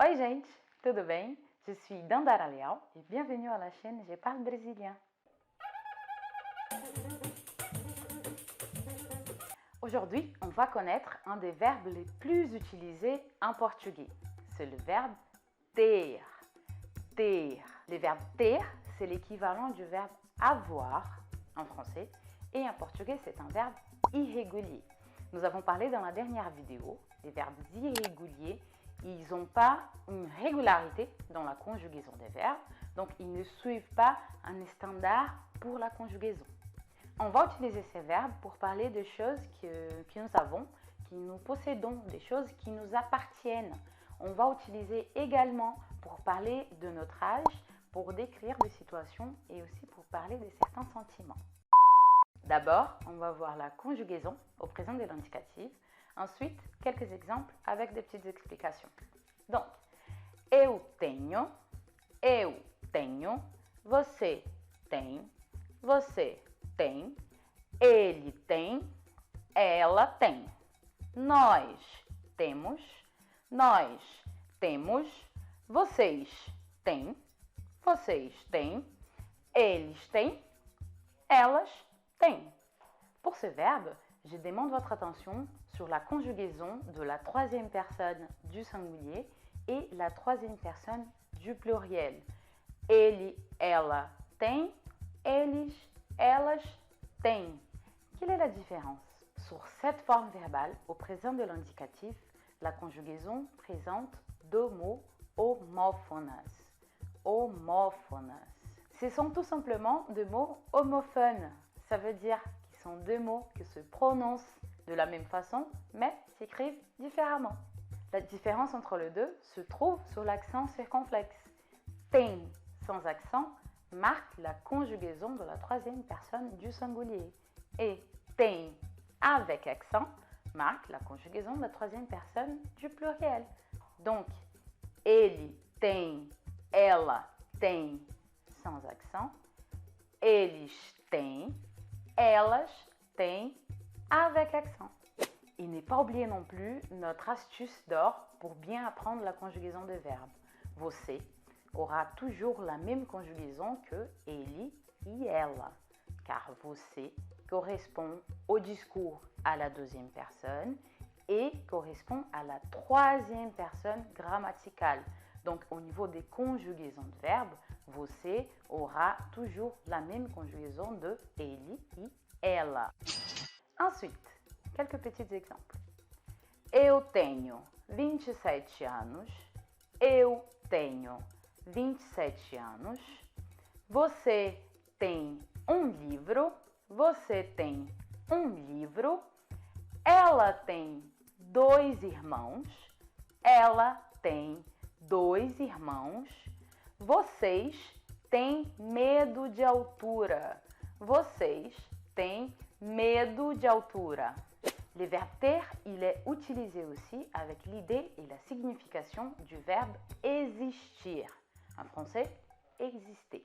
Oi gente, tudo bem? Je suis Dandara Leal et bienvenue à la chaîne Je parle brésilien. Aujourd'hui, on va connaître un des verbes les plus utilisés en portugais. C'est le verbe ter. Ter. Le verbe ter, c'est l'équivalent du verbe avoir en français et en portugais, c'est un verbe irrégulier. Nous avons parlé dans la dernière vidéo des verbes irréguliers. Ils n'ont pas une régularité dans la conjugaison des verbes, donc ils ne suivent pas un standard pour la conjugaison. On va utiliser ces verbes pour parler de choses que nous avons, que nous possédons, des choses qui nous appartiennent. On va utiliser également pour parler de notre âge, pour décrire des situations et aussi pour parler de certains sentiments. D'abord, on va voir la conjugaison au présent de l'indicatif. Ensuite, quelques exemples avec des petites explications. Donc, eu tenho, você tem, ele tem, ela tem. Nós temos, vocês têm, eles têm, elas têm. Pour ce verbe, je demande votre attention sur la conjugaison de la troisième personne du singulier et la troisième personne du pluriel. Ele, ela tem, eles, elas têm. Quelle est la différence? Sur cette forme verbale, au présent de l'indicatif, la conjugaison présente deux mots homophones. Ce sont tout simplement deux mots homophones. Ça veut dire qu'ils sont deux mots qui se prononcent de la même façon, mais s'écrivent différemment. La différence entre les deux se trouve sur l'accent circonflexe. Tem sans accent marque la conjugaison de la troisième personne du singulier. Et tem avec accent marque la conjugaison de la troisième personne du pluriel. Donc, ele tem, ela tem sans accent, eles têm, elas têm avec accent. Et n'est pas oublier non plus notre astuce d'or pour bien apprendre la conjugaison des verbes. Você aura toujours la même conjugaison que ele et ela, car você correspond au discours à la deuxième personne et correspond à la troisième personne grammaticale. Donc, au niveau des conjugaisons de verbes, você aura toujours la même conjugaison de ele et ela. Ensuite, quelques petits exemples. Eu tenho 27 anos. Eu tenho 27 anos. Você tem um livro. Você tem um livro. Ela tem dois irmãos. Ela tem dois irmãos. Vocês têm medo de altura. Vocês têm medo de altura. Le verbe ter, il est utilisé aussi avec l'idée et la signification du verbe existir. En français, exister.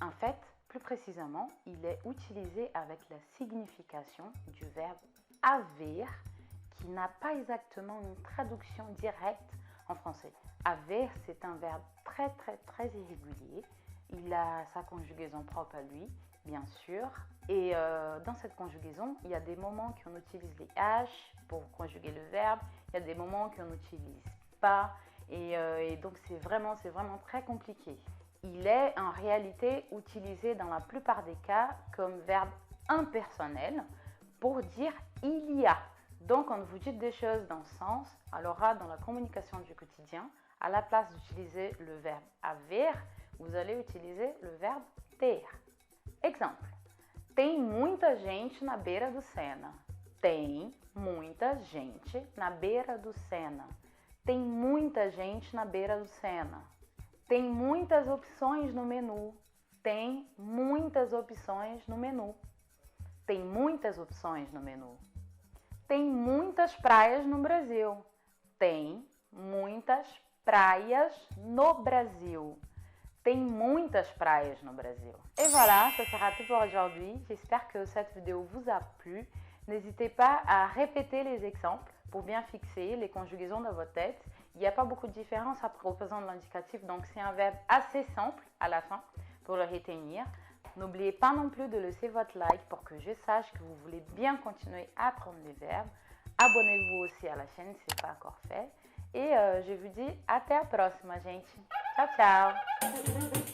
En fait, plus précisément, il est utilisé avec la signification du verbe haver, qui n'a pas exactement une traduction directe en français. Haver, c'est un verbe très irrégulier. Il a sa conjugaison propre à lui, bien sûr. Et dans cette conjugaison, il y a des moments qu'on utilise les H pour conjuguer le verbe. Il y a des moments qu'on n'utilise pas. Et donc, c'est vraiment très compliqué. Il est en réalité utilisé dans la plupart des cas comme verbe impersonnel pour dire « il y a ». Donc, quand vous dites des choses dans ce sens, alors dans la communication du quotidien, à la place d'utiliser le verbe haver, vous allez utiliser le verbe ter. Exemple. Tem muita gente na beira do Sena. Tem muita gente na beira do Sena. Tem muita gente na beira do Sena. Tem muitas opções no menu. Tem muitas opções no menu. Tem muitas opções no menu. Tem muitas praias no Brasil. Tem muitas praias no Brasil. Tem muitas praias no Brasil. Et voilà, ça sera tout pour aujourd'hui. J'espère que cette vidéo vous a plu. N'hésitez pas à répéter les exemples pour bien fixer les conjugaisons dans votre tête Il n'y a pas beaucoup de différence après représente l'indicatif, donc c'est un verbe assez simple à la fin pour le retenir. N'oubliez pas non plus de laisser votre like pour que je sache que vous voulez bien continuer à apprendre les verbes. Abonnez-vous aussi à la chaîne si ce n'est pas encore fait. Et je vous dis até a próxima, gente. Tchau, tchau!